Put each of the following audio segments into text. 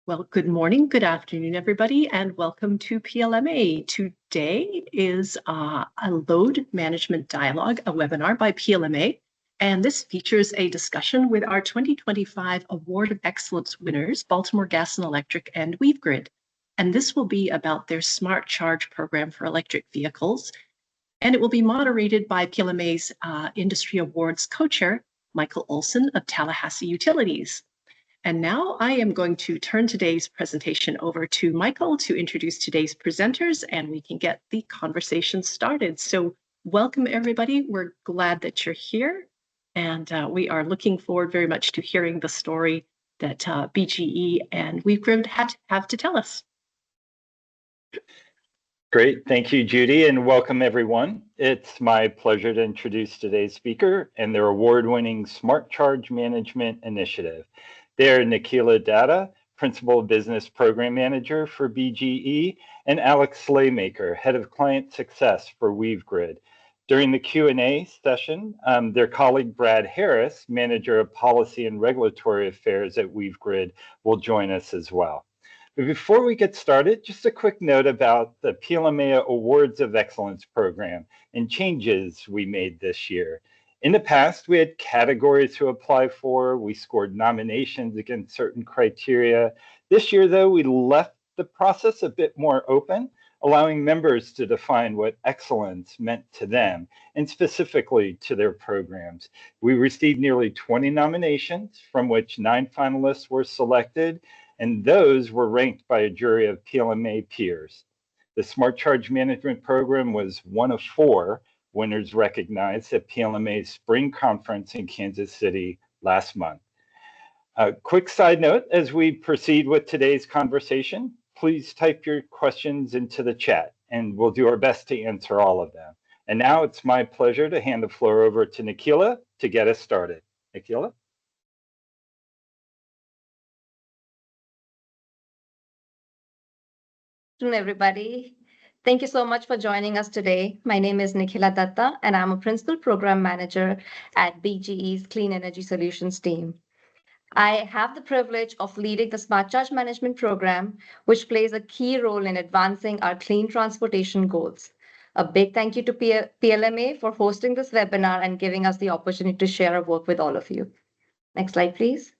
Well, good morning, good afternoon, everybody, and welcome to PLMA. Today is a load management dialogue, a webinar by PLMA, and this features a discussion with our 2025 Award of Excellence winners, Baltimore Gas and Electric and WeaveGrid. And this will be about their Smart Charge program for electric vehicles, and it will be moderated by PLMA's Industry Awards co-chair, Michael Olson of Tallahassee Utilities. And now I am going to turn today's presentation over to Michael to introduce today's presenters, and we can get the conversation started. So welcome, everybody. We're glad that you're here, and we are looking forward very much to hearing the story that BGE and WeaveGrid have to tell us. Great, thank you, Judy, and welcome everyone. It's my pleasure to introduce today's speaker and their award-winning Smart Charge Management Initiative. They're Nikhila Datta, Principal Business Program Manager for BGE, and Alex Slaymaker, Head of Client Success for WeaveGrid. During the Q&A session, their colleague Brad Harris, Manager of Policy and Regulatory Affairs at WeaveGrid, will join us as well. But before we get started, just a quick note about the PLMA Awards of Excellence program and changes we made this year. In the past, we had categories to apply for. We scored nominations against certain criteria. This year, though, we left the process a bit more open, allowing members to define what excellence meant to them and specifically to their programs. We received nearly 20 nominations, from which 9 finalists were selected, and those were ranked by a jury of PLMA peers. The Smart Charge Management Program was one of 4 winners recognized at PLMA's spring conference in Kansas City last month. A quick side note, as we proceed with today's conversation, please type your questions into the chat and we'll do our best to answer all of them. And now it's my pleasure to hand the floor over to Nikhila to get us started. Nikhila? Good afternoon, everybody. Thank you so much for joining us today. My name is Nikhila Datta, and I'm a Principal Program Manager at BGE's Clean Energy Solutions team. I have the privilege of leading the Smart Charge Management Program, which plays a key role in advancing our clean transportation goals. A big thank you to PLMA for hosting this webinar and giving us the opportunity to share our work with all of you. Next slide, please.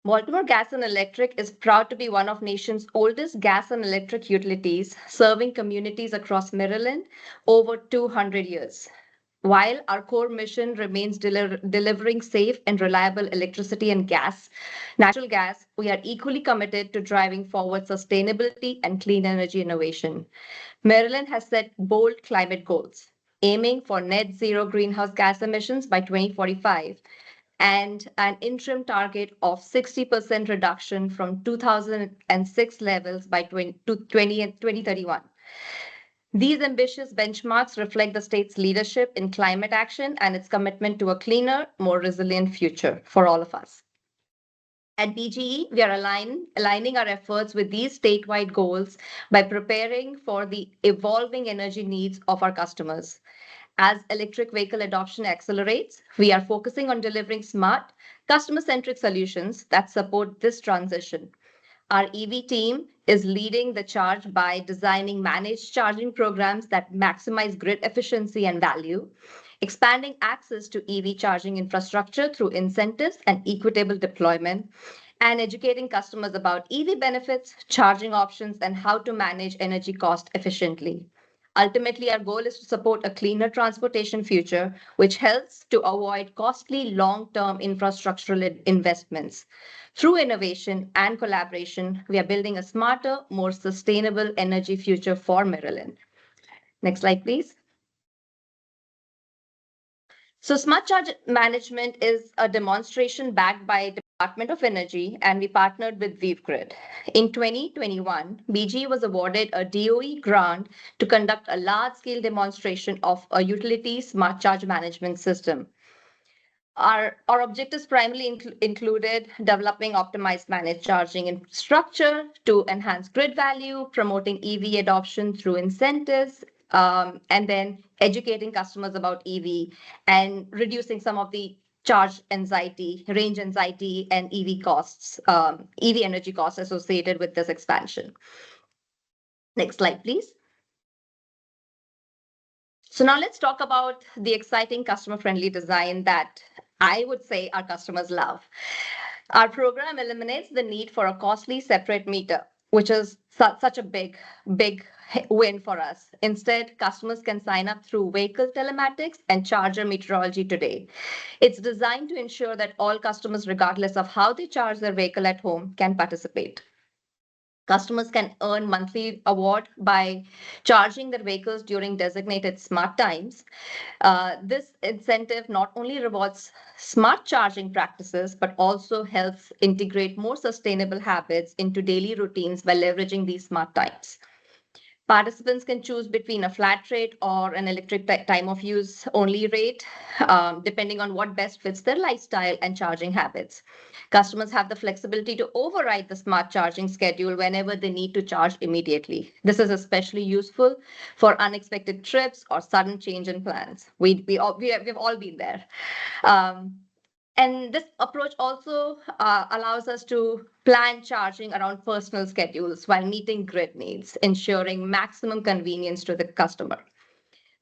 Baltimore Gas and Electric is proud to be one of nation's oldest gas and electric utilities, serving communities across Maryland over 200 years. While our core mission remains delivering safe and reliable electricity and natural gas, we are equally committed to driving forward sustainability and clean energy innovation. Maryland has set bold climate goals, aiming for net zero greenhouse gas emissions by 2045. And an interim target of 60% reduction from 2006 levels by 2031. These ambitious benchmarks reflect the state's leadership in climate action and its commitment to a cleaner, more resilient future for all of us. At BGE, we are aligning our efforts with these statewide goals by preparing for the evolving energy needs of our customers. As electric vehicle adoption accelerates, we are focusing on delivering smart, customer-centric solutions that support this transition. Our EV team is leading the charge by designing managed charging programs that maximize grid efficiency and value, expanding access to EV charging infrastructure through incentives and equitable deployment, and educating customers about EV benefits, charging options, and how to manage energy cost efficiently. Ultimately, our goal is to support a cleaner transportation future, which helps to avoid costly long-term infrastructural investments. Through innovation and collaboration, we are building a smarter, more sustainable energy future for Maryland. Next slide, please. So Smart Charge Management is a demonstration backed by Department of Energy, and we partnered with WeaveGrid. In 2021, BGE was awarded a DOE grant to conduct a large-scale demonstration of a utility smart charge management system. Our objectives primarily included developing optimized managed charging infrastructure to enhance grid value, promoting EV adoption through incentives, and then educating customers about EV and reducing some of the charge anxiety, range anxiety, and EV costs, EV energy costs associated with this expansion. Next slide, please. So now let's talk about the exciting customer-friendly design that I would say our customers love. Our program eliminates the need for a costly separate meter, which is such a big win for us. Instead, customers can sign up through vehicle telematics and charger meteorology today. It's designed to ensure that all customers, regardless of how they charge their vehicle at home, can participate. Customers can earn monthly award by charging their vehicles during designated smart times. This incentive not only rewards smart charging practices, but also helps integrate more sustainable habits into daily routines by leveraging these smart times. Participants can choose between a flat rate or an electric time of use only rate, depending on what best fits their lifestyle and charging habits. Customers have the flexibility to override the smart charging schedule whenever they need to charge immediately. This is especially useful for unexpected trips or sudden change in plans. We've all been there. And this approach also allows us to plan charging around personal schedules while meeting grid needs, ensuring maximum convenience to the customer.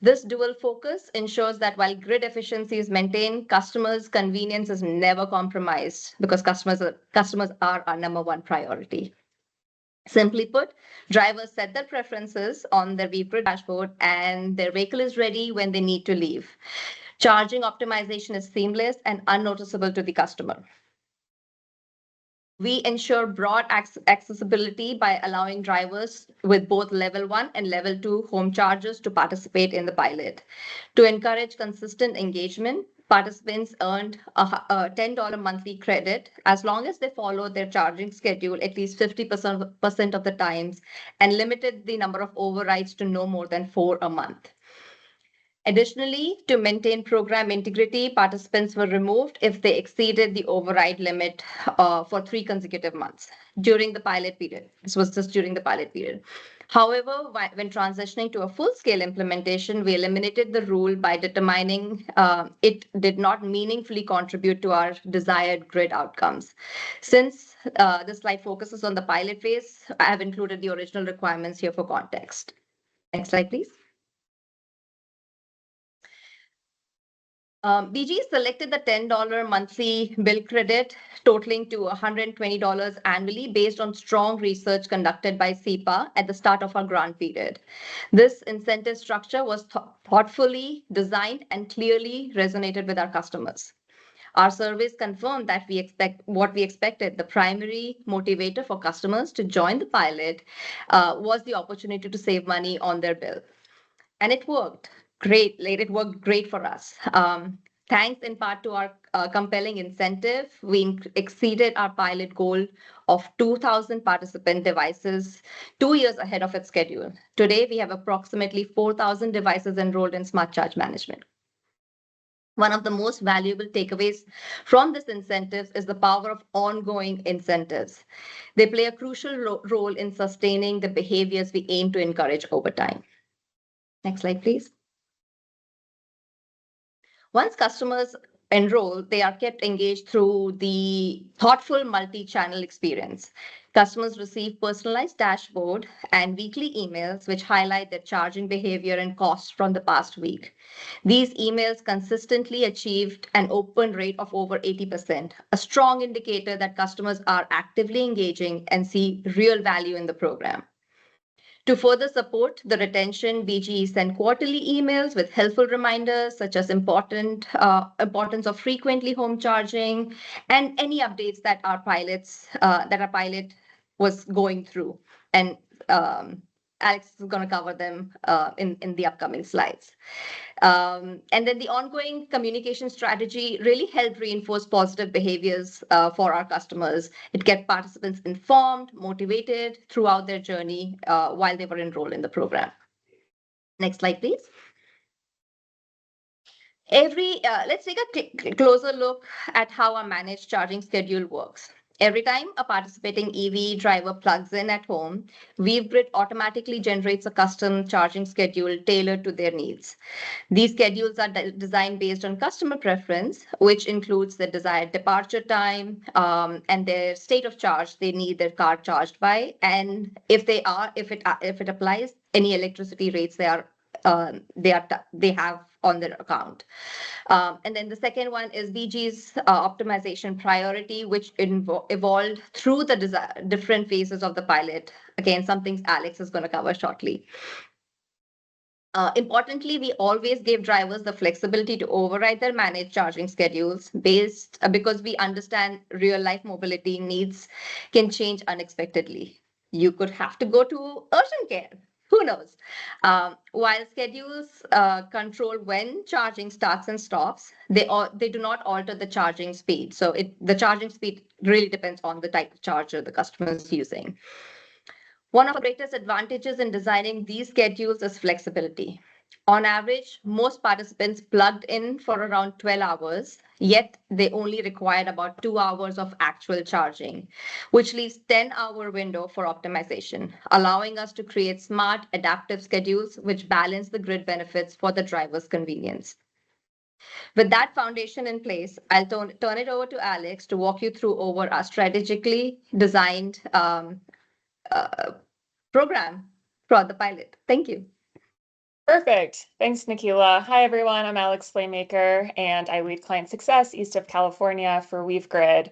This dual focus ensures that while grid efficiency is maintained, customers' convenience is never compromised because customers are our number one priority. Simply put, drivers set their preferences on their WeaveGrid dashboard and their vehicle is ready when they need to leave. Charging optimization is seamless and unnoticeable to the customer. We ensure broad accessibility by allowing drivers with both level 1 and level 2 home chargers to participate in the pilot. To encourage consistent engagement, participants earned a $10 monthly credit as long as they follow their charging schedule at least 50% of the times and limited the number of overrides to no more than 4 a month. Additionally, to maintain program integrity, participants were removed if they exceeded the override limit for 3 consecutive months during the pilot period. This was just during the pilot period. However, when transitioning to a full-scale implementation, we eliminated the rule by determining it did not meaningfully contribute to our desired grid outcomes. Since this slide focuses on the pilot phase, I have included the original requirements here for context. Next slide, please. BGE selected the $10 monthly bill credit, totaling to $120 annually based on strong research conducted by SEPA at the start of our grant period. This incentive structure was thoughtfully designed and clearly resonated with our customers. Our surveys confirmed that we expected. The primary motivator for customers to join the pilot was the opportunity to save money on their bill. And it worked. Great. It worked great for us. Thanks in part to our compelling incentive, we exceeded our pilot goal of 2,000 participant devices 2 years ahead of its schedule. Today, we have approximately 4,000 devices enrolled in Smart Charge Management. One of the most valuable takeaways from this incentive is the power of ongoing incentives. They play a crucial role in sustaining the behaviors we aim to encourage over time. Next slide, please. Once customers enroll, they are kept engaged through the thoughtful multi-channel experience. Customers receive personalized dashboard and weekly emails which highlight their charging behavior and costs from the past week. These emails consistently achieved an open rate of over 80%, a strong indicator that customers are actively engaging and see real value in the program. To further support the retention, BGE sent quarterly emails with helpful reminders such as importance of frequently home charging and any updates that our pilot was going through. And Alex is going to cover them in the upcoming slides. And then the ongoing communication strategy really helped reinforce positive behaviors for our customers. It kept participants informed, motivated throughout their journey while they were enrolled in the program. Next slide, please. Let's take a closer look at how our managed charging schedule works. Every time a participating EV driver plugs in at home, WeaveGrid automatically generates a custom charging schedule tailored to their needs. These schedules are designed based on customer preference, which includes the desired departure time and their state of charge they need their car charged by, and if it applies any electricity rates they have on their account. And then the second one is BG's optimization priority, which evolved through the different phases of the pilot. Again, something Alex is going to cover shortly. Importantly, we always gave drivers the flexibility to override their managed charging schedules because we understand real life mobility needs can change unexpectedly. You could have to go to urgent care. Who knows? While schedules control when charging starts and stops, they do not alter the charging speed. So the charging speed really depends on the type of charger the customer is using. One of the greatest advantages in designing these schedules is flexibility. On average, most participants plugged in for around 12 hours, yet they only required about 2 hours of actual charging, which leaves 10-hour window for optimization, allowing us to create smart, adaptive schedules which balance the grid benefits for the driver's convenience. With that foundation in place, I'll turn it over to Alex to walk you through over our strategically designed program for the pilot. Thank you. Perfect. Thanks, Nikhila. Hi, everyone. I'm Alex Flaymaker, and I lead client success east of California for WeaveGrid.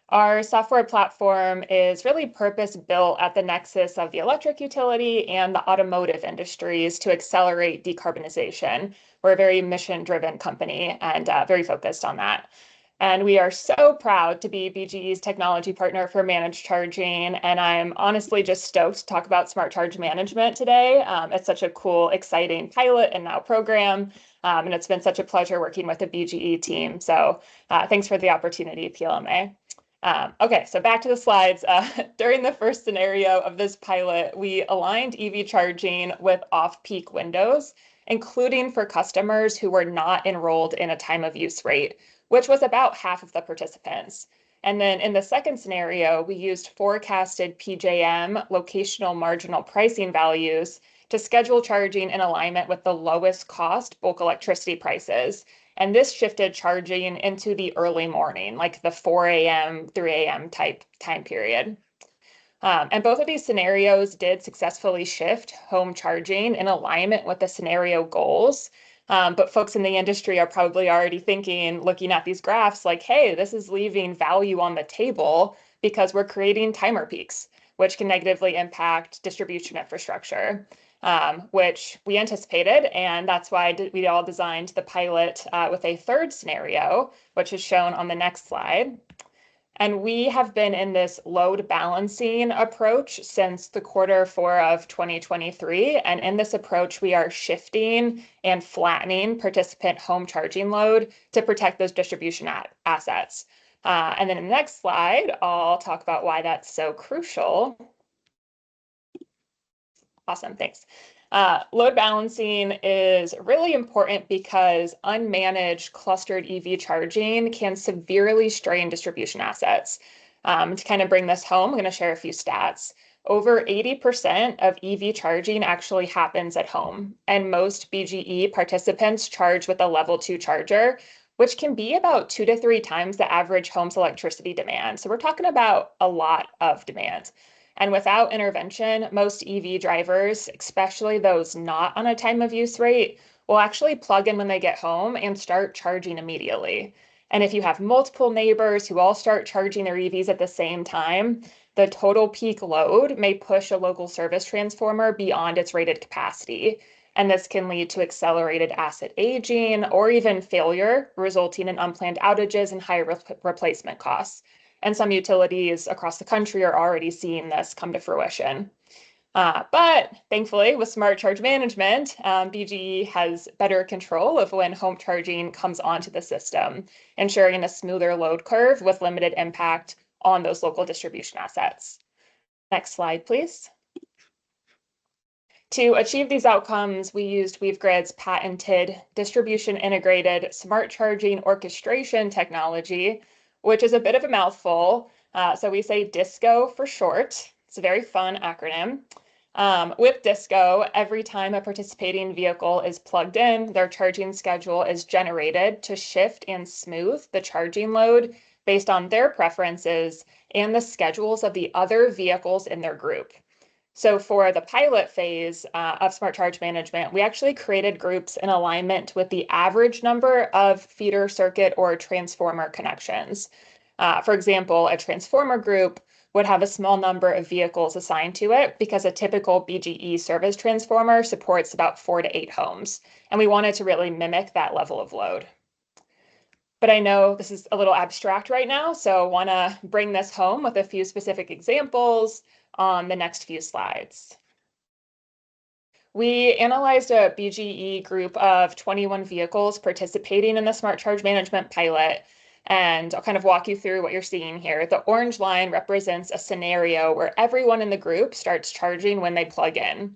Our software platform is really purpose-built at the nexus of the electric utility and the automotive industries to accelerate decarbonization. We're a very mission-driven company and very focused on that. And we are so proud to be BGE's technology partner for managed charging. And I'm honestly just stoked to talk about smart charge management today. It's such a cool, exciting pilot and now program. And it's been such a pleasure working with the BGE team. So thanks for the opportunity, PLMA. Okay, so back to the slides. During the first scenario of this pilot, we aligned EV charging with off-peak windows, including for customers who were not enrolled in a time of use rate, which was about half of the participants. And then in the second scenario, we used forecasted PJM locational marginal pricing values to schedule charging in alignment with the lowest cost bulk electricity prices. And this shifted charging into the early morning, like the 4 a.m., 3 a.m. type time period. And both of these scenarios did successfully shift home charging in alignment with the scenario goals. But folks in the industry are probably already thinking, looking at these graphs, like, hey, this is leaving value on the table because we're creating timer peaks, which can negatively impact distribution infrastructure, which we anticipated. And that's why we all designed the pilot with a third scenario, which is shown on the next slide. And we have been in this load balancing approach since the Q4 of 2023. And in this approach, we are shifting and flattening participant home charging load to protect those distribution assets. And then in the next slide, I'll talk about why that's so crucial. Awesome, thanks. Load balancing is really important because unmanaged clustered EV charging can severely strain distribution assets. To kind of bring this home, I'm going to share a few stats. Over 80% of EV charging actually happens at home, and most BGE participants charge with a level 2 charger, which can be about 2 to 3 times the average home's electricity demand. So we're talking about a lot of demand. And without intervention, most EV drivers, especially those not on a time of use rate, will actually plug in when they get home and start charging immediately. And if you have multiple neighbors who all start charging their EVs at the same time, the total peak load may push a local service transformer beyond its rated capacity. And this can lead to accelerated asset aging or even failure, resulting in unplanned outages and higher replacement costs. And some utilities across the country are already seeing this come to fruition. But thankfully, with smart charge management, BGE has better control of when home charging comes onto the system, ensuring a smoother load curve with limited impact on those local distribution assets. Next slide, please. To achieve these outcomes, we used WeaveGrid's patented distribution integrated smart charging orchestration technology, which is a bit of a mouthful, So we say DISCO for short. It's a very fun acronym. With DISCO, every time a participating vehicle is plugged in, their charging schedule is generated to shift and smooth the charging load based on their preferences and the schedules of the other vehicles in their group. So for the pilot phase of Smart Charge Management, we actually created groups in alignment with the average number of feeder circuit or transformer connections. For example, a transformer group would have a small number of vehicles assigned to it because a typical BGE service transformer supports about 4 to 8 homes. And we wanted to really mimic that level of load. But I know this is a little abstract right now, so I want to bring this home with a few specific examples on the next few slides. We analyzed a BGE group of 21 vehicles participating in the Smart Charge Management pilot, and I'll kind of walk you through what you're seeing here. The orange line represents a scenario where everyone in the group starts charging when they plug in.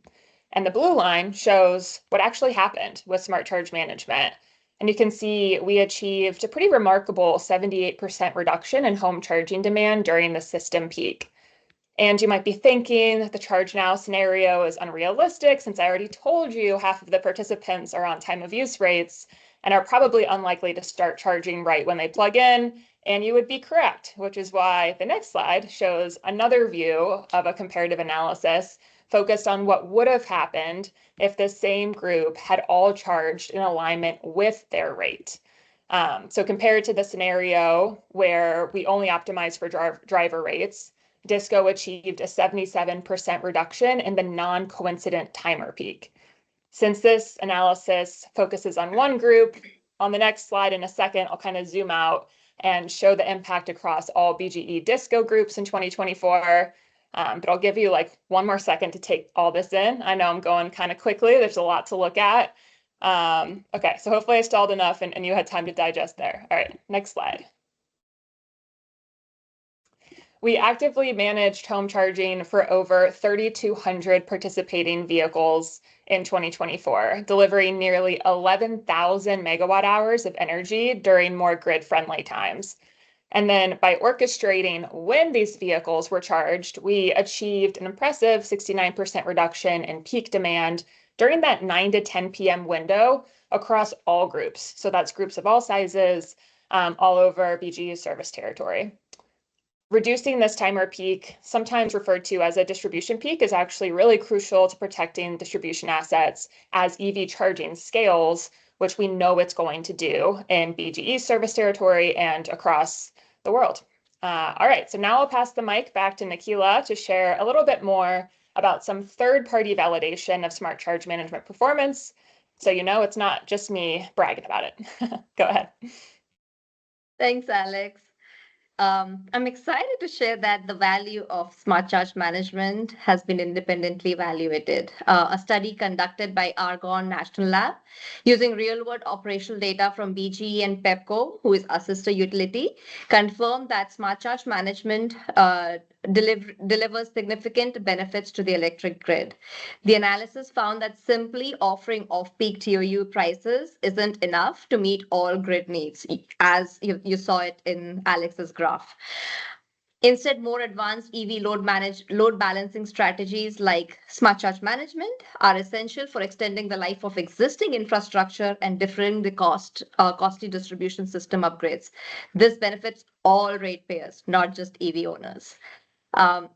And the blue line shows what actually happened with Smart Charge Management. And you can see we achieved a pretty remarkable 78% reduction in home charging demand during the system peak. And you might be thinking that the charge now scenario is unrealistic since I already told you half of the participants are on time of use rates and are probably unlikely to start charging right when they plug in. And you would be correct, which is why the next slide shows another view of a comparative analysis focused on what would have happened if the same group had all charged in alignment with their rate. So compared to the scenario where we only optimize for driver rates, DISCO achieved a 77% reduction in the non-coincident timer peak. Since this analysis focuses on one group, on the next slide in a second, I'll kind of zoom out and show the impact across all BGE DISCO groups in 2024. But I'll give you like one more second to take all this in. I know I'm going kind of quickly. There's a lot to look at. Okay, so hopefully I stalled enough and you had time to digest there. All right, next slide. We actively managed home charging for over 3,200 participating vehicles in 2024, delivering nearly 11,000 megawatt hours of energy during more grid-friendly times. And then by orchestrating when these vehicles were charged, we achieved an impressive 69% reduction in peak demand during that 9 to 10 p.m. window across all groups. So that's groups of all sizes all over BGE service territory. Reducing this timer peak, sometimes referred to as a distribution peak, is actually really crucial to protecting distribution assets as EV charging scales, which we know it's going to do in BGE service territory and across the world. All right, so now I'll pass the mic back to Nikila to share a little bit more about some third-party validation of Smart Charge Management performance. So you know it's not just me bragging about it. Go ahead. Thanks, Alex. I'm excited to share that the value of Smart Charge Management has been independently evaluated. A study conducted by Argonne National Lab using real-world operational data from BGE and PEPCO, who is our sister utility, confirmed that Smart Charge Management delivers significant benefits to the electric grid. The analysis found that simply offering off-peak TOU prices isn't enough to meet all grid needs, as you saw it in Alex's graph. Instead, more advanced EV load balancing strategies like Smart Charge Management are essential for extending the life of existing infrastructure and deferring the costly distribution system upgrades. This benefits all ratepayers, not just EV owners.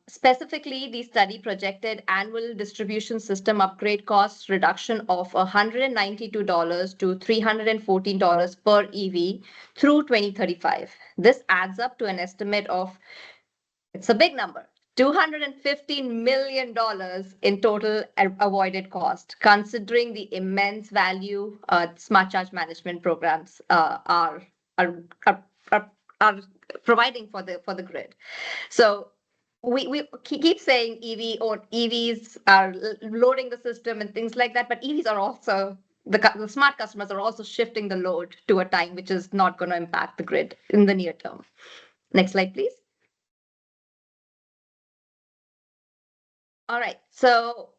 Specifically, the study projected annual distribution system upgrade costs reduction of $192 to $314 per EV through 2035. This adds up to an estimate of, it's a big number, $215 million in total avoided cost, considering the immense value Smart Charge Management programs are providing for the grid. So we keep saying EVs are loading the system and things like that, but EVs are also, the smart customers are also shifting the load to a time which is not going to impact the grid in the near term. Next slide, please. All right, so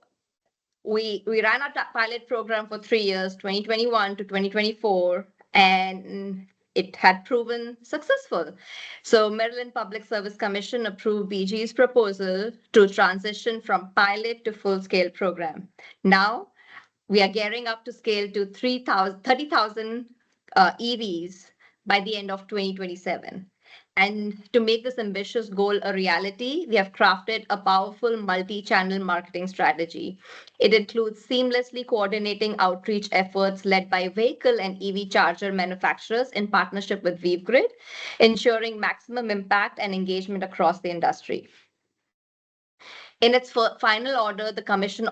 we ran our pilot program for 3 years, 2021 to 2024, and it had proven successful. So Maryland Public Service Commission approved BGE's proposal to transition from pilot to full-scale program. Now, we are gearing up to scale to 30,000 EVs by the end of 2027. And to make this ambitious goal a reality, we have crafted a powerful multi-channel marketing strategy. It includes seamlessly coordinating outreach efforts led by vehicle and EV charger manufacturers in partnership with WeaveGrid, ensuring maximum impact and engagement across the industry. In its final order, the Commission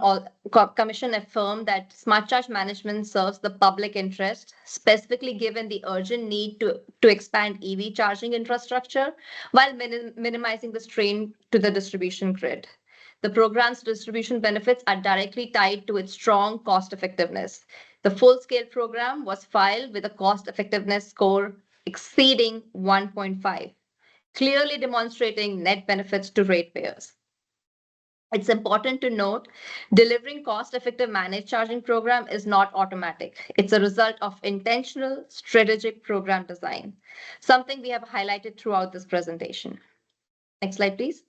affirmed that smart charge management serves the public interest, specifically given the urgent need to expand EV charging infrastructure while minimizing the strain to the distribution grid. The program's distribution benefits are directly tied to its strong cost effectiveness. The full-scale program was filed with a cost effectiveness score exceeding 1.5, clearly demonstrating net benefits to ratepayers. It's important to note, delivering cost-effective managed charging program is not automatic. It's a result of intentional strategic program design, something we have highlighted throughout this presentation. Next slide, please.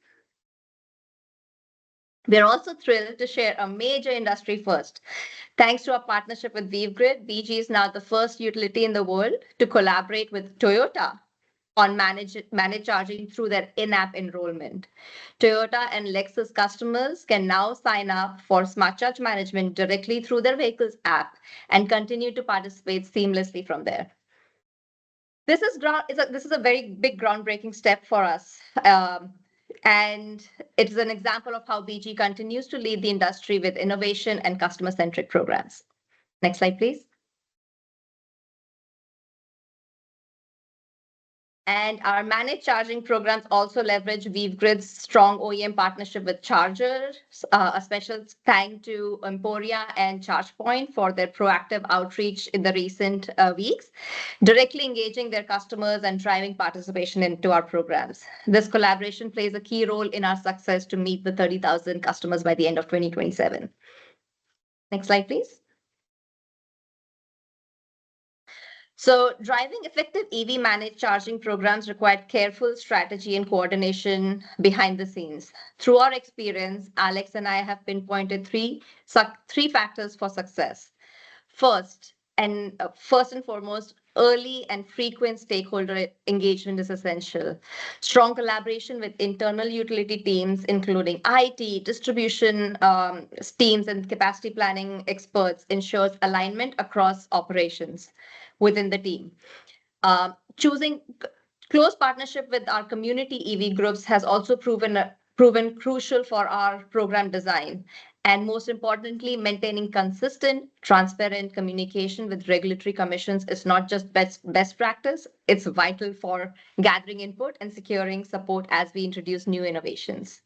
We're also thrilled to share a major industry first. Thanks to our partnership with WeaveGrid, BGE is now the first utility in the world to collaborate with Toyota on managed charging through their in-app enrollment. Toyota and Lexus customers can now sign up for smart charge management directly through their vehicle's app and continue to participate seamlessly from there. This is a very big groundbreaking step for us. And it is an example of how BGE continues to lead the industry with innovation and customer-centric programs. Next slide, please. And our managed charging programs also leverage WeaveGrid's strong OEM partnership with chargers. A special thank to Emporia and ChargePoint for their proactive outreach in the recent weeks, directly engaging their customers and driving participation into our programs. This collaboration plays a key role in our success to meet the 30,000 customers by the end of 2027. Next slide, please. So driving effective EV managed charging programs require careful strategy and coordination behind the scenes. Through our experience, Alex and I have pinpointed three factors for success. First and foremost, early and frequent stakeholder engagement is essential. Strong collaboration with internal utility teams, including IT, distribution teams, and capacity planning experts, ensures alignment across operations within the team. Choosing close partnership with our community EV groups has also proven crucial for our program design. And most importantly, maintaining consistent, transparent communication with regulatory commissions is not just best practice, it's vital for gathering input and securing support as we introduce new innovations.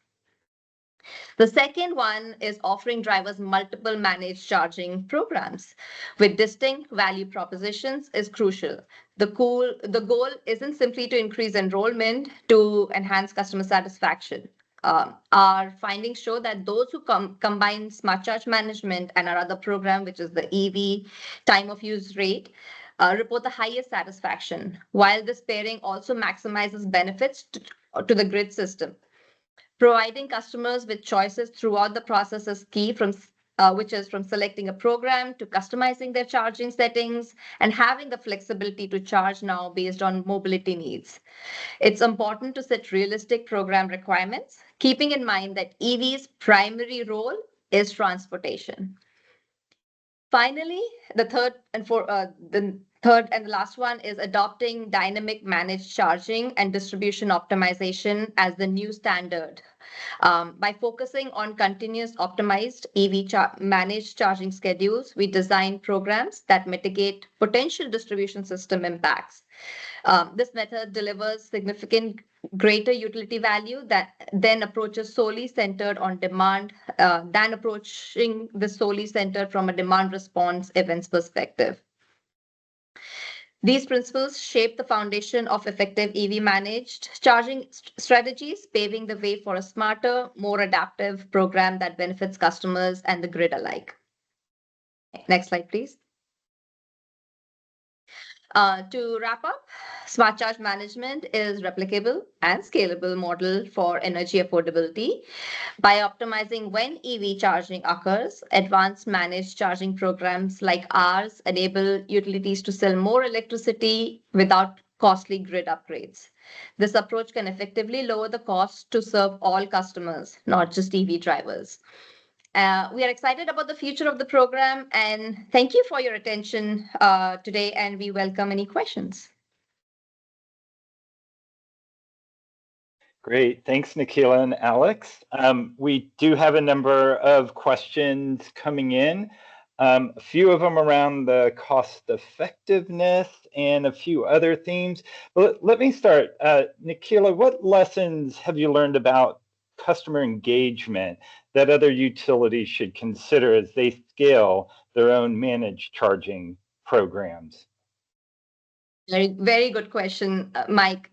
The second one is offering drivers multiple managed charging programs with distinct value propositions is crucial. The goal isn't simply to increase enrollment to enhance customer satisfaction. Our findings show that those who combine smart charge management and our other program, which is the EV time of use rate, report the highest satisfaction, while this pairing also maximizes benefits to the grid system. Providing customers with choices throughout the process is key, which is from selecting a program to customizing their charging settings and having the flexibility to charge now based on mobility needs. It's important to set realistic program requirements, keeping in mind that EV's primary role is transportation. Finally, the third and the last one is adopting dynamic managed charging and distribution optimization as the new standard. By focusing on continuous optimized EV managed charging schedules, we design programs that mitigate potential distribution system impacts. This method delivers significant greater utility value that then approaches solely centered on demand than approaching the solely centered from a demand response events perspective. These principles shape the foundation of effective EV managed charging strategies, paving the way for a smarter, more adaptive program that benefits customers and the grid alike. Next slide, please. To wrap up, smart charge management is replicable and scalable model for energy affordability. By optimizing when EV charging occurs, advanced managed charging programs like ours enable utilities to sell more electricity without costly grid upgrades. This approach can effectively lower the cost to serve all customers, not just EV drivers. We are excited about the future of the program, and thank you for your attention today, and we welcome any questions. Great. Thanks, Nikhila and Alex. We do have a number of questions coming in, a few of them around the cost effectiveness and a few other themes. But let me start. Nikhila, what lessons have you learned about customer engagement that other utilities should consider as they scale their own managed charging programs? Very good question, Mike.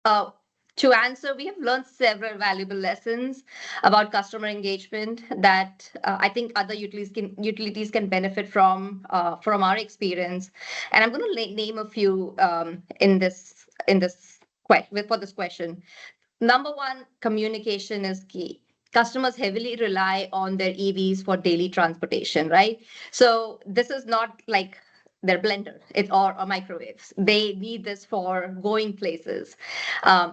To answer, we have learned several valuable lessons about customer engagement that I think other utilities can benefit from our experience. And I'm going to name a few for this question. Number one, communication is key. Customers heavily rely on their EVs for daily transportation, right? So this is not like their blender or microwaves. They need this for going places.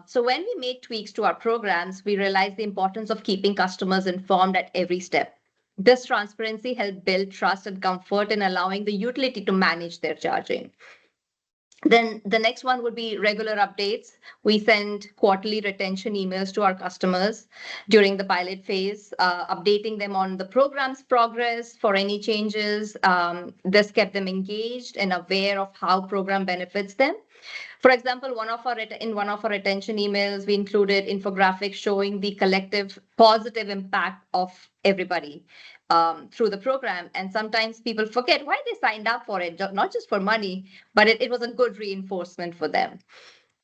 So when we make tweaks to our programs, we realize the importance of keeping customers informed at every step. This transparency helps build trust and comfort in allowing the utility to manage their charging. Then the next one would be regular updates. We send quarterly retention emails to our customers during the pilot phase, updating them on the program's progress for any changes. This kept them engaged and aware of how program benefits them. For example, in one of our retention emails, we included infographics showing the collective positive impact of everybody through the program. And sometimes people forget why they signed up for it, not just for money, but it was a good reinforcement for them.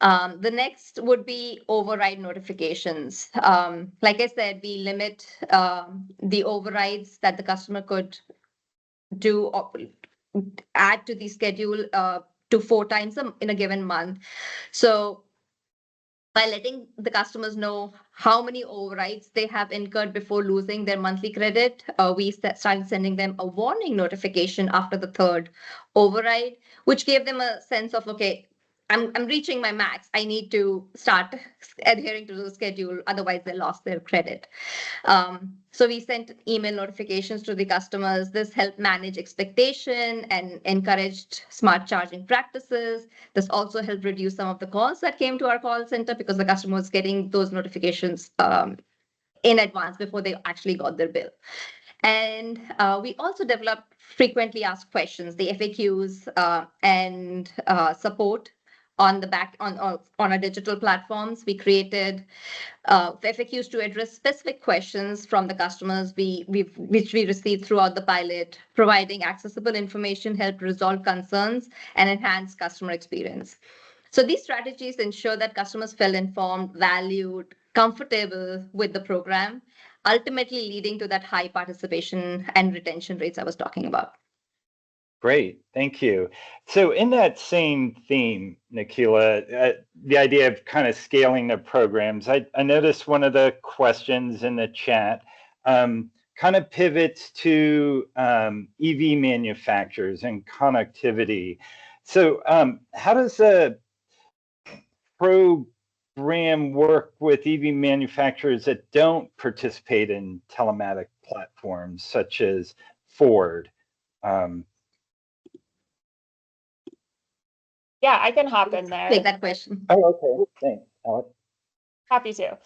The next would be override notifications. Like I said, we limit the overrides that the customer could do or add to the schedule to 4 times in a given month. So by letting the customers know how many overrides they have incurred before losing their monthly credit, we started sending them a warning notification after the 3rd override, which gave them a sense of, okay, I'm reaching my max. I need to start adhering to the schedule. Otherwise, they lost their credit. So we sent email notifications to the customers. This helped manage expectation and encouraged smart charging practices. This also helped reduce some of the calls that came to our call center because the customer was getting those notifications in advance before they actually got their bill. And we also developed frequently asked questions, the FAQs and support on our digital platforms. We created FAQs to address specific questions from the customers which we received throughout the pilot. Providing accessible information helped resolve concerns and enhance customer experience. So these strategies ensure that customers felt informed, valued, comfortable with the program, ultimately leading to that high participation and retention rates I was talking about. Great, thank you. So in that same theme, Nikhila, the idea of kind of scaling the programs, I noticed one of the questions in the chat kind of pivots to EV manufacturers and connectivity. So how does the program work with EV manufacturers that don't participate in telematic platforms such as Ford? Yeah, I can hop in there. Take that question. Oh, okay. Thanks, Alex. Happy to.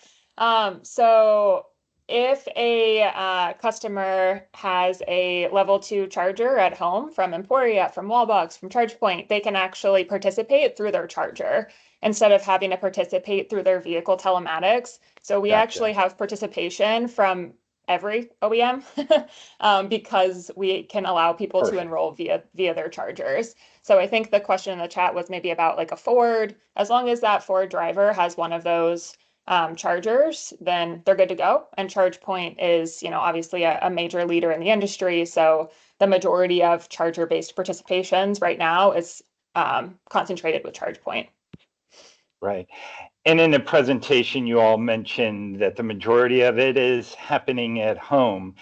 So if a customer has a level 2 charger at home from Emporia, from Wallbox, from ChargePoint, they can actually participate through their charger instead of having to participate through their vehicle telematics. So we actually have participation from every OEM because we can allow people to enroll via their chargers. So I think the question in the chat was maybe about like a Ford. As long as that Ford driver has one of those chargers, then they're good to go. And ChargePoint is, obviously a major leader in the industry. So the majority of charger-based participations right now is concentrated with ChargePoint. Right. And in the presentation, you all mentioned that the majority of it is happening at home.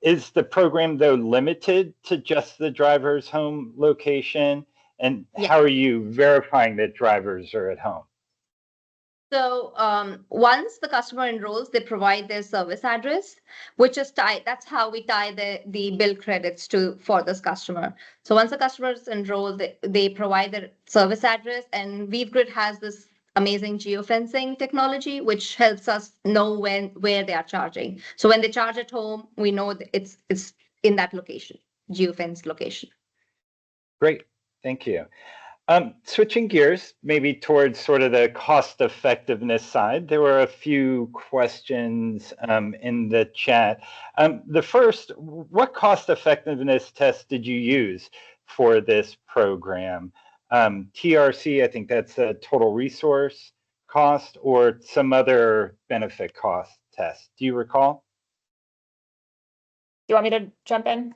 Is the program, though, limited to just the driver's home location? And Yeah. how are you verifying that drivers are at home? So once the customer enrolls, they provide their service address, which is tied. That's how we tie the bill credits for this customer. So once the customer is enrolled, they provide their service address, and WeaveGrid has this amazing geofencing technology, which helps us know where they are charging. So when they charge at home, we know that it's in that location, geofenced location. Great. Thank you. Switching gears, maybe towards sort of the cost effectiveness side, there were a few questions in the chat. The first, what cost effectiveness test did you use for this program? TRC, I think that's a total resource cost, or some other benefit cost test. Do you recall? Do you want me to jump in?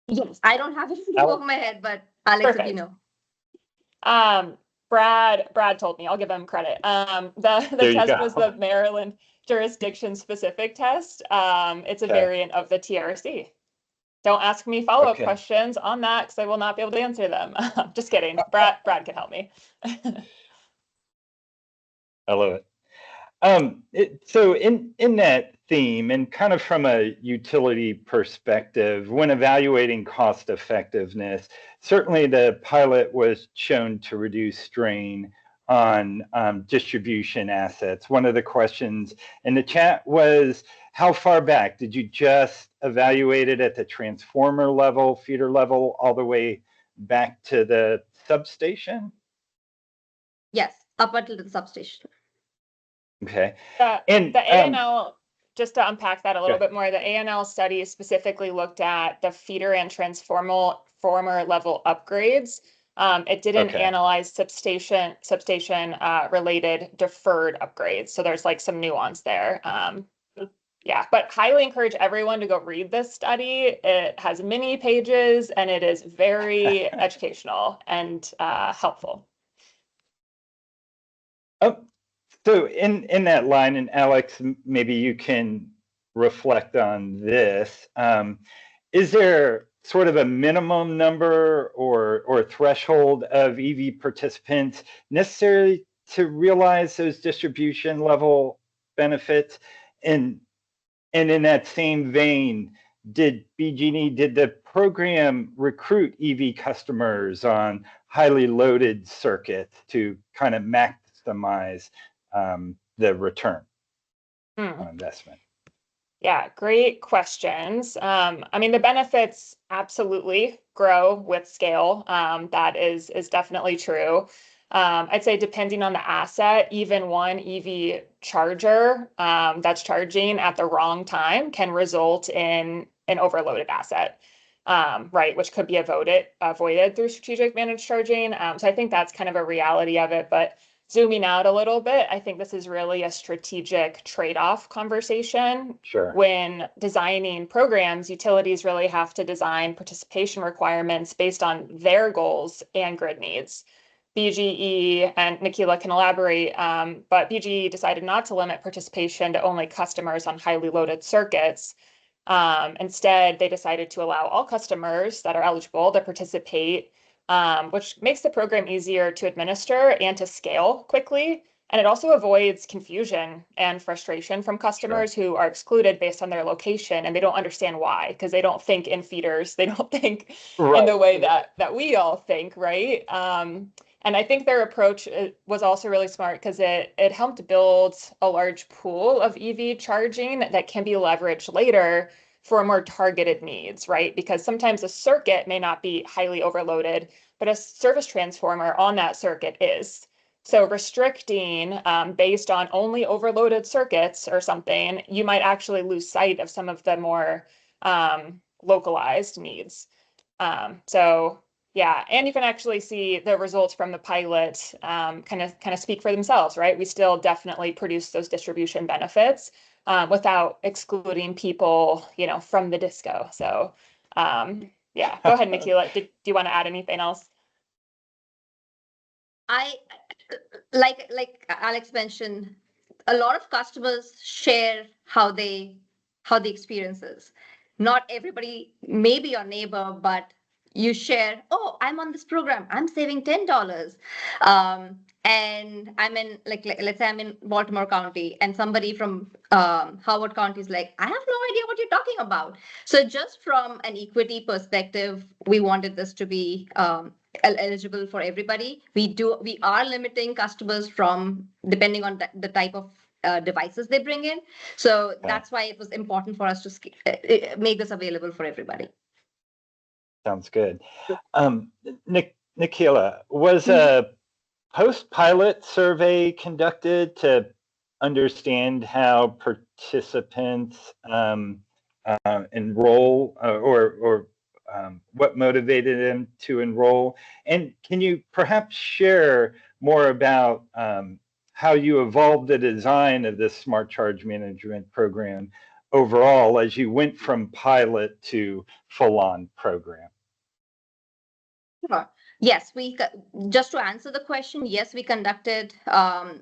Yes, I don't have it in the top of my head, but Alex, Perfect. if you know. Brad told me, I'll give him credit. The test was the Maryland jurisdiction specific test. It's a variant of the TRC. Don't ask me follow-up questions on that because I will not be able to answer them. Just kidding. Brad can help me. I love it. So in that theme, and kind of from a utility perspective, when evaluating cost effectiveness, certainly the pilot was shown to reduce strain on distribution assets. One of the questions in the chat was, how far back? Did you just evaluate it at the transformer level, feeder level, all the way back to the substation? Yes, up until the substation. Okay. The ANL, just to unpack that a little bit more, the ANL study specifically looked at the feeder and transformer level upgrades. It didn't analyze substation related deferred upgrades. So there's like some nuance there. Yeah, but highly encourage everyone to go read this study. It has many pages and it is very educational and helpful. So in that line, and Alex, maybe you can reflect on this. Is there sort of a minimum number or threshold of EV participants necessary to realize those distribution level benefits? And in that same vein, did the program recruit EV customers on highly loaded circuits to kind of maximize the return on investment? Yeah, great questions. I mean, the benefits absolutely grow with scale. That is definitely true. I'd say depending on the asset, even one EV charger that's charging at the wrong time can result in an overloaded asset, right? Which could be avoided through strategic managed charging. So I think that's kind of a reality of it. But zooming out a little bit, I think this is really a strategic trade-off conversation. Sure. When designing programs, utilities really have to design participation requirements based on their goals and grid needs. BGE, and Nikila can elaborate, but BGE decided not to limit participation to only customers on highly loaded circuits. Instead, they decided to allow all customers that are eligible to participate, which makes the program easier to administer and to scale quickly. And it also avoids confusion and frustration from customers who are excluded based on their location, and they don't understand why, because they don't think in feeders. They don't think in the way that we all think, right? And I think their approach was also really smart because it helped build a large pool of EV charging that can be leveraged later for more targeted needs, right? Because sometimes a circuit may not be highly overloaded, but a service transformer on that circuit is. So restricting based on only overloaded circuits or something, you might actually lose sight of some of the more localized needs. So yeah, and you can actually see the results from the pilot kind of speak for themselves, right? We still definitely produce those distribution benefits without excluding people, from the disco. So yeah, go ahead, Nikila. Do you want to add anything else? Like Alex mentioned, a lot of customers share how the experience is. Not everybody may be your neighbor, but you share, oh, I'm on this program, I'm saving $10. And I'm in, let's say I'm in Baltimore County, and somebody from Howard County is like, I have no idea what you're talking about. So just from an equity perspective, we wanted this to be eligible for everybody. We are limiting customers from depending on the type of devices they bring in. So that's why it was important for us to make this available for everybody. Sounds good. Nikhila, was a post-pilot survey conducted to understand how participants enroll or what motivated them to enroll? And can you perhaps share more about how you evolved the design of this smart charge management program overall as you went from pilot to full-on program? Sure. Yes, just to answer the question, yes, we conducted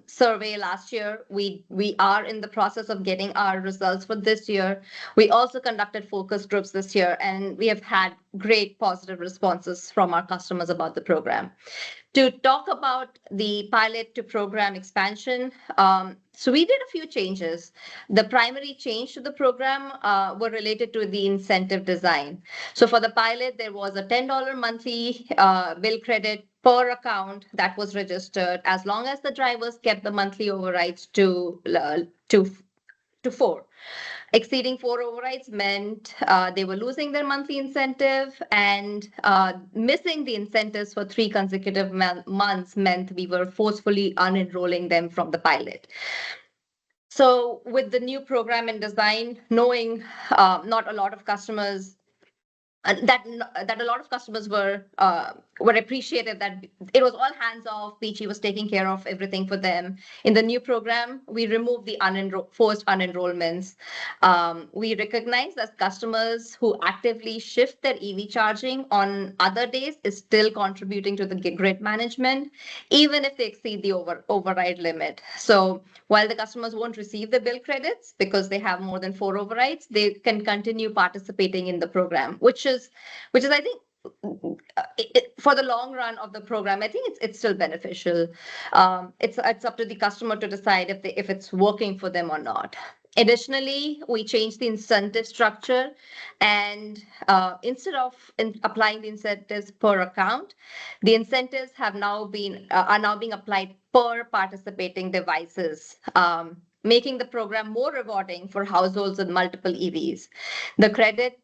survey last year. We are in the process of getting our results for this year. We also conducted focus groups this year, and we have had great positive responses from our customers about the program. To talk about the pilot to program expansion, so we did a few changes. The primary change to the program were related to the incentive design. So for the pilot, there was a $10 monthly bill credit per account that was registered, as long as the drivers kept the monthly overrides to 4. Exceeding 4 overrides meant they were losing their monthly incentive, and missing the incentives for 3 consecutive months meant we were forcefully unenrolling them from the pilot. So with the new program and design, knowing not a lot of customers, that a lot of customers were appreciative that it was all hands off. BGE was taking care of everything for them. In the new program, we removed the forced unenrollments. We recognize that customers who actively shift their EV charging on other days is still contributing to the grid management, even if they exceed the override limit. So while the customers won't receive the bill credits because they have more than 4 overrides, they can continue participating in the program, which is I think for the long run of the program, I think it's still beneficial. It's up to the customer to decide if it's working for them or not. Additionally, we changed the incentive structure, and instead of applying the incentives per account, the incentives are now being applied per participating devices, making the program more rewarding for households with multiple EVs. The credit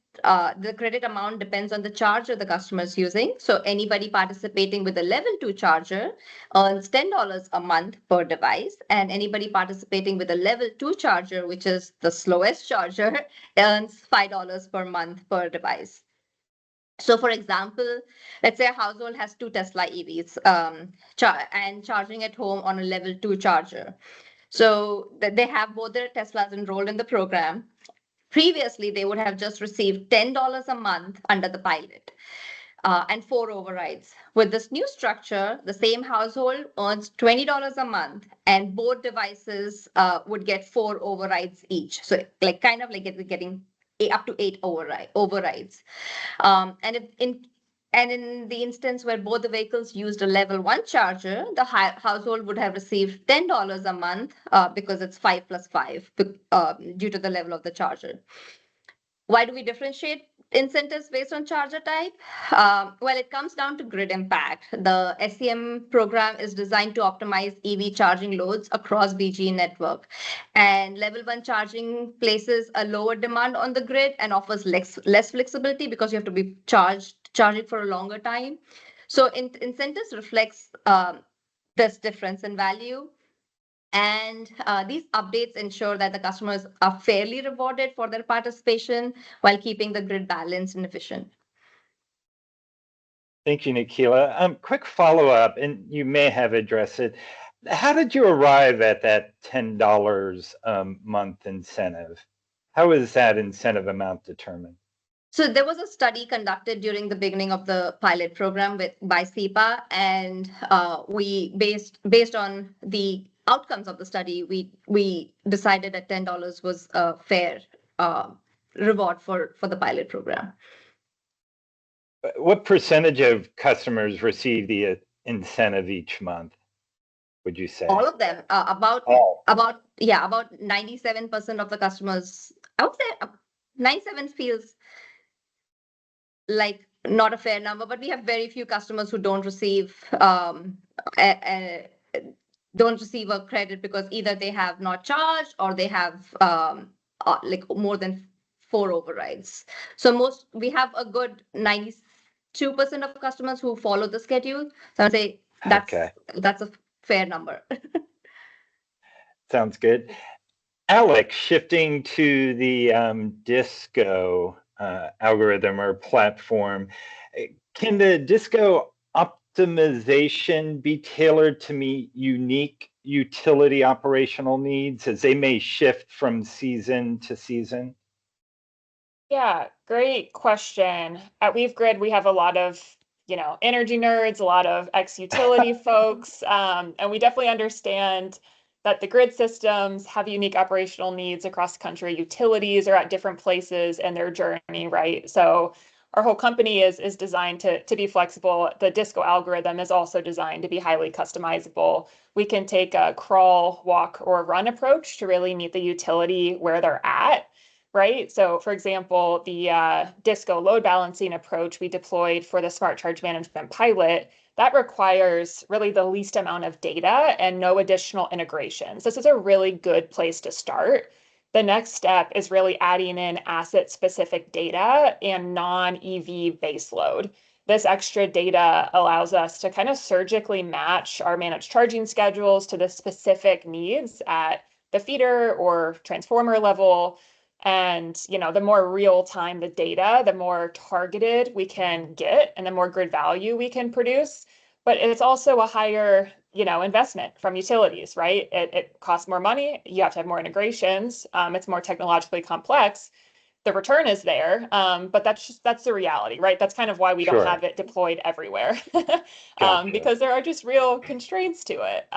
amount depends on the charger the customer is using. So anybody participating with a level 2 charger earns $10 a month per device, and anybody participating with a level 2 charger, which is the slowest charger, earns $5 per month per device. So for example, let's say a household has 2 Tesla EVs and charging at home on a level 2 charger. So they have both their Teslas enrolled in the program. Previously, they would have just received $10 a month under the pilot and 4 overrides. With this new structure, the same household earns $20 a month, and both devices would get 4 overrides each. So kind of like getting up to 8 overrides. And in the instance where both the vehicles used a level 1 charger, the household would have received $10 a month because it's 5 plus 5 due to the level of the charger. Why do we differentiate incentives based on charger type? Well, it comes down to grid impact. The SCM program is designed to optimize EV charging loads across BGE network. And level 1 charging places a lower demand on the grid and offers less flexibility because you have to be charging for a longer time. So incentives reflects this difference in value. And these updates ensure that the customers are fairly rewarded for their participation while keeping the grid balanced and efficient. Thank you, Nikhila. Quick follow-up, and you may have addressed it. How did you arrive at that $10 a month incentive? How is that incentive amount determined? So there was a study conducted during the beginning of the pilot program by SEPA, and we based on the outcomes of the study, we decided that $10 was a fair reward for the pilot program. What percentage of customers receive the incentive each month, would you say? All of them, about 97% of the customers. I would say 97 feels like not a fair number, but we have very few customers who don't receive a credit because either they have not charged or they have like more than 4 overrides. So we have a good 92% of customers who follow the schedule. So I'd say that's a fair number. Sounds good. Alex, shifting to the DISCO algorithm or platform, can the DISCO optimization be tailored to meet unique utility operational needs as they may shift from season to season? Yeah, great question. At WeaveGrid, we have a lot of energy nerds, a lot of ex-utility folks, and we definitely understand that the grid systems have unique operational needs across the country. Utilities are at different places in their journey, right? So our whole company is designed to be flexible. The DISCO algorithm is also designed to be highly customizable. We can take a crawl, walk, or run approach to really meet the utility where they're at. Right. So, for example, the DISCO load balancing approach we deployed for the smart charge management pilot, that requires really the least amount of data and no additional integrations. This is a really good place to start. The next step is really adding in asset-specific data and non-EV baseload. This extra data allows us to kind of surgically match our managed charging schedules to the specific needs at the feeder or transformer level. And, the more real time the data, the more targeted we can get and the more grid value we can produce. But it's also a higher, investment from utilities, right? It costs more money. You have to have more integrations. It's more technologically complex. The return is there, but that's the reality, right? That's kind of why we don't have it deployed everywhere, because there are just real constraints to it.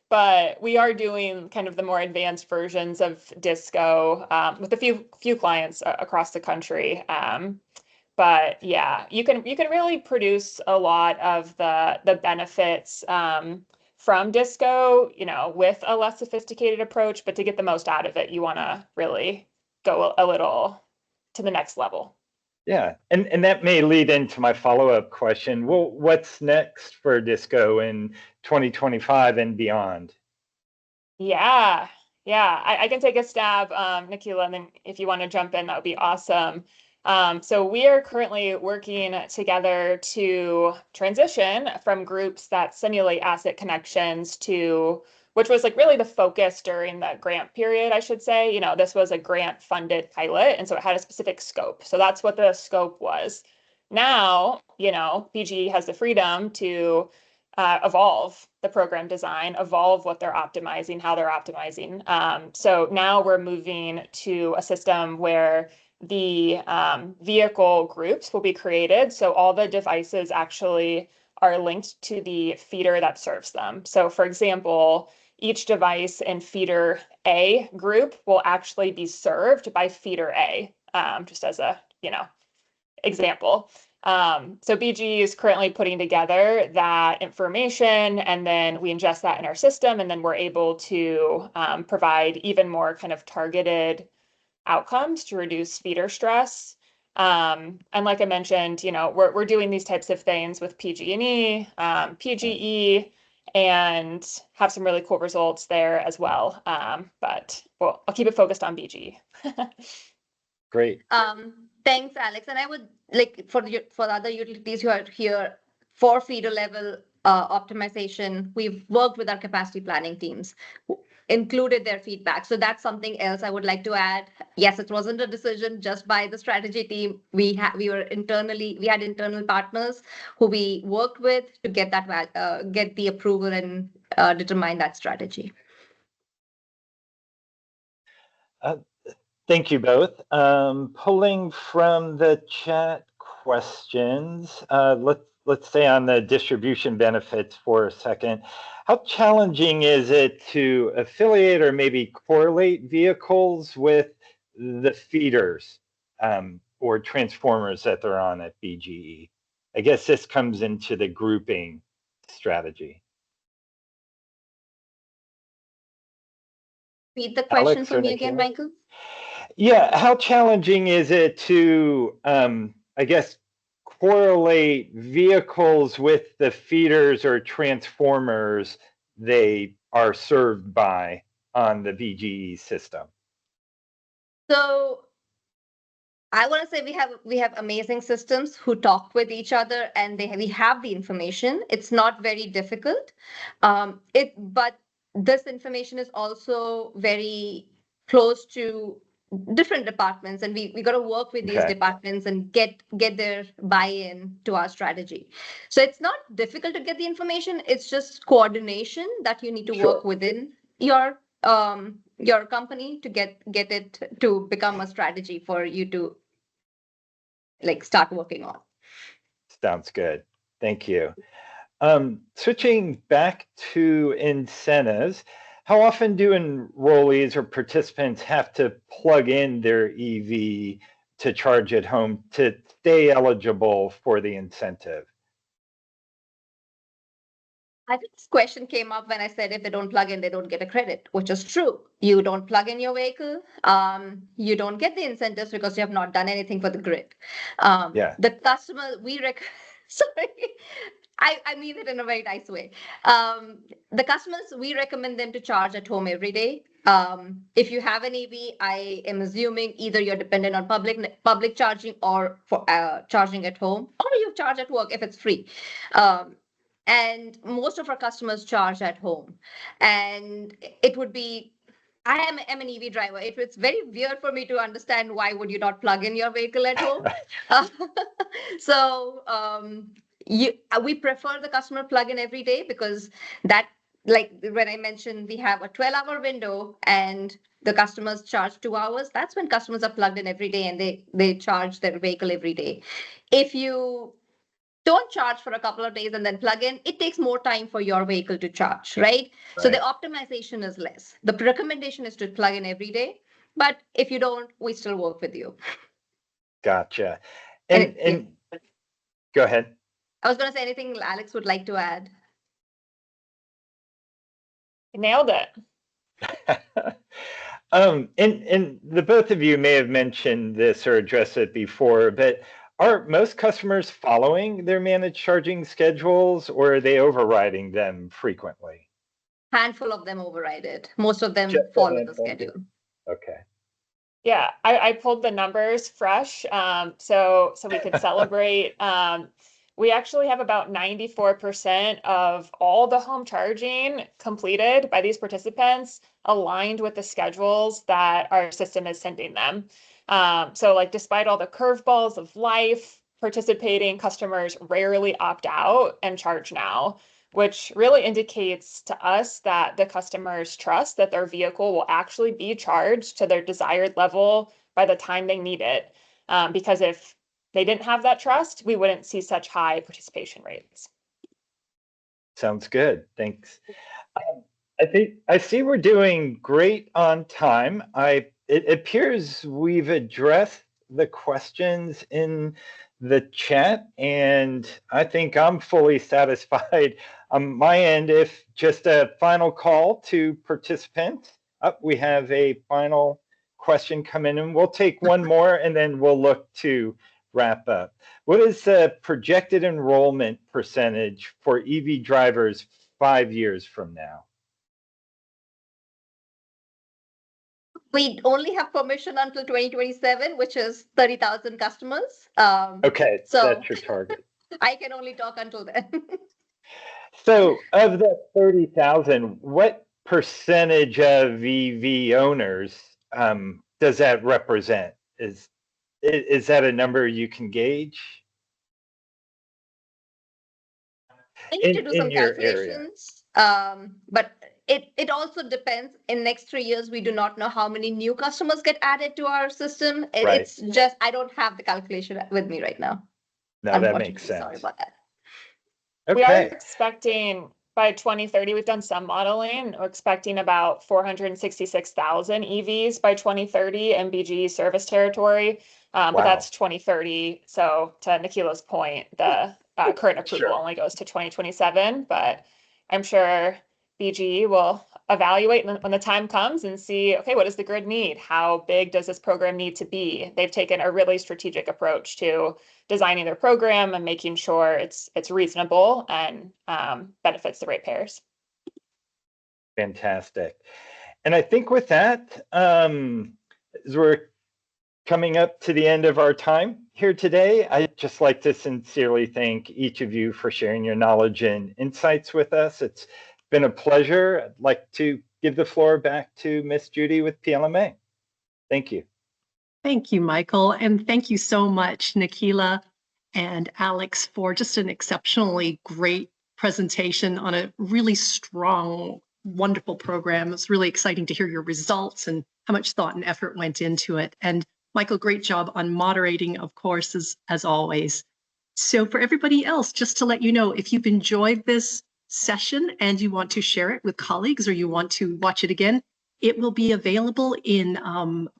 But we are doing kind of the more advanced versions of DISCO with a few clients across the country. But yeah, you can really produce a lot of the benefits from DISCO, with a less sophisticated approach. But to get the most out of it, you want to really go a little to the next level. Yeah, and that may lead into my follow-up question. Well, what's next for DISCO in 2025 and beyond? Yeah, I can take a stab, Nikhila, and then if you want to jump in, that would be awesome. So we are currently working together to transition from groups that simulate asset connections to, which was like really the focus during the grant period, I should say. This was a grant funded pilot, and so it had a specific scope. So that's what the scope was. Now, BGE has the freedom to evolve the program design, evolve what they're optimizing, how they're optimizing. So now we're moving to a system where the vehicle groups will be created. So all the devices actually are linked to the feeder that serves them. So for example, each device in feeder A group will actually be served by feeder A, just as a, example. So BGE is currently putting together that information, and then we ingest that in our system, and then we're able to provide even more kind of targeted outcomes to reduce feeder stress. And like I mentioned, we're doing these types of things with PG&E, PGE, and have some really cool results there as well. But I'll keep it focused on BGE. Great. Thanks, Alex. And I would like for the other utilities who are here for feeder level optimization, we've worked with our capacity planning teams, included their feedback. So that's something else I would like to add. Yes, it wasn't a decision just by the strategy team. We had internal partners who we worked with to get the approval and determine that strategy. Thank you both. Pulling from the chat questions, let's stay on the distribution benefits for a second. How challenging is it to affiliate or maybe correlate vehicles with the feeders or transformers that they're on at BGE? I guess this comes into the grouping strategy. Repeat the question Alex for or me again, Nikhil? Michael. Yeah, how challenging is it to, I guess, correlate vehicles with the feeders or transformers they are served by on the BGE system? So I want to say we have amazing systems who talk with each other, and we have the information. It's not very difficult. But this information is also very close to different departments, and we got to work with these Okay. departments and get their buy-in to our strategy. So it's not difficult to get the information. It's just coordination that you need to Sure. work within your company to get it to become a strategy for you to start working on. Sounds good. Thank you. Switching back to incentives, how often do enrollees or participants have to plug in their EV to charge at home to stay eligible for the incentive? I think this question came up when I said if they don't plug in, they don't get a credit, which is true. You don't plug in your vehicle, you don't get the incentives because you have not done anything for the grid. Yeah. The customer, sorry, I mean it in a very nice way. The customers, we recommend them to charge at home every day. If you have an EV, I am assuming either you're dependent on public charging or for charging at home, or you charge at work if it's free. And most of our customers charge at home. And it would be, I am an EV driver. It's very weird for me to understand why would you not plug in your vehicle at home. So we prefer the customer plug in every day because that, like when I mentioned, we have a 12-hour window and the customers charge 2 hours. That's when customers are plugged in every day and they charge their vehicle every day. If you don't charge for a couple of days and then plug in, it takes more time for your vehicle to charge, right? So the optimization is less. The recommendation is to plug in every day, but if you don't, we still work with you. Gotcha. And go ahead. I was going to say anything Alex would like to add. You nailed it. And the both of you may have mentioned this or addressed it before, but are most customers following their managed charging schedules, or are they overriding them frequently? Handful of them override it. Most of them follow the schedule. Okay. Yeah, I pulled the numbers fresh, so we could celebrate. We actually have about 94% of all the home charging completed by these participants aligned with the schedules that our system is sending them. So like despite all the curveballs of life, participating customers rarely opt out and charge now, which really indicates to us that the customers trust that their vehicle will actually be charged to their desired level by the time they need it. Because if they didn't have that trust, we wouldn't see such high participation rates. Sounds good. Thanks. I see we're doing great on time. It appears we've addressed the questions in the chat, and I think I'm fully satisfied on my end. If just a final call to participants, we have a final question come in, and we'll take one more, and then we'll look to wrap up. What is the projected enrollment percentage for EV drivers 5 years from now? We only have permission until 2027, which is 30,000 customers. Okay, so that's your target. I can only talk until then. So of the 30,000, what percentage of EV owners does that represent? Is that a number you can gauge? I need to do some calculations, but it also depends. In next 3 years, we do not know how many new customers get added to our system. Right. It's just, I don't have the calculation with me right now. No, that makes sense. Sorry about that. We are Okay. expecting by 2030, we've done some modeling, we're expecting about 466,000 EVs by 2030 in BGE service territory. But Wow. that's 2030. So to Nikila's point, the current approval Sure. only goes to 2027, but I'm sure BGE will evaluate when the time comes and see, okay, what does the grid need? How big does this program need to be? They've taken a really strategic approach to designing their program and making sure it's reasonable and benefits the ratepayers. Fantastic. And I think with that, as we're coming up to the end of our time here today, I'd just like to sincerely thank each of you for sharing your knowledge and insights with us. It's been a pleasure. I'd like to give the floor back to Miss Judy with PLMA. Thank you. Thank you, Michael. And thank you so much, Nikila and Alex, for just an exceptionally great presentation on a really strong, wonderful program. It's really exciting to hear your results and how much thought and effort went into it. And Michael, great job on moderating, of course, as always. So for everybody else, just to let you know, if you've enjoyed this session and you want to share it with colleagues or you want to watch it again, it will be available in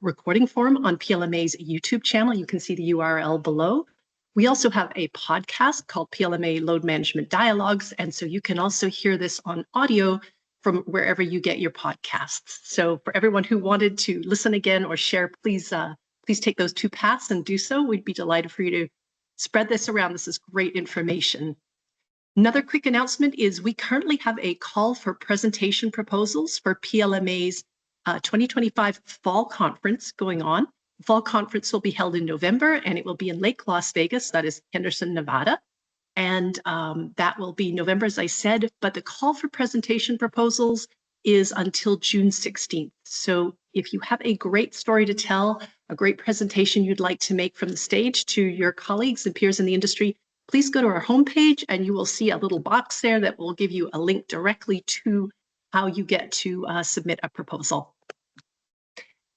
recording form on PLMA's YouTube channel. You can see the URL below. We also have a podcast called PLMA Load Management Dialogues, and so you can also hear this on audio from wherever you get your podcasts. So for everyone who wanted to listen again or share, please take those two paths and do so. We'd be delighted for you to spread this around. This is great information. Another quick announcement is we currently have a call for presentation proposals for PLMA's 2025 Fall Conference going on. The Fall Conference will be held in November, and it will be in Lake Las Vegas, that is Henderson, Nevada. And that will be November, as I said, but the call for presentation proposals is until June 16th. So if you have a great story to tell, a great presentation you'd like to make from the stage to your colleagues and peers in the industry, please go to our homepage and you will see a little box there that will give you a link directly to how you get to submit a proposal.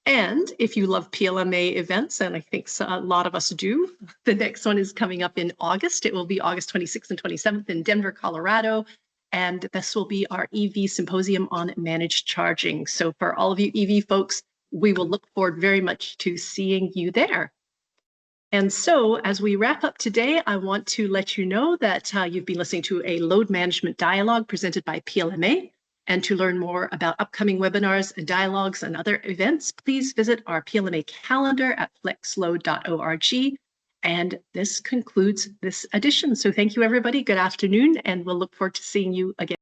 And if you love PLMA events, and I think a lot of us do, the next one is coming up in August. It will be August 26th and 27th in Denver, Colorado. And this will be our EV Symposium on Managed Charging. So for all of you EV folks, we will look forward very much to seeing you there. And so as we wrap up today, I want to let you know that you've been listening to a load management dialogue presented by PLMA. And to learn more about upcoming webinars and dialogues and other events, please visit our PLMA calendar at flexload.org. And this concludes this edition. So thank you, everybody. Good afternoon, and we'll look forward to seeing you again.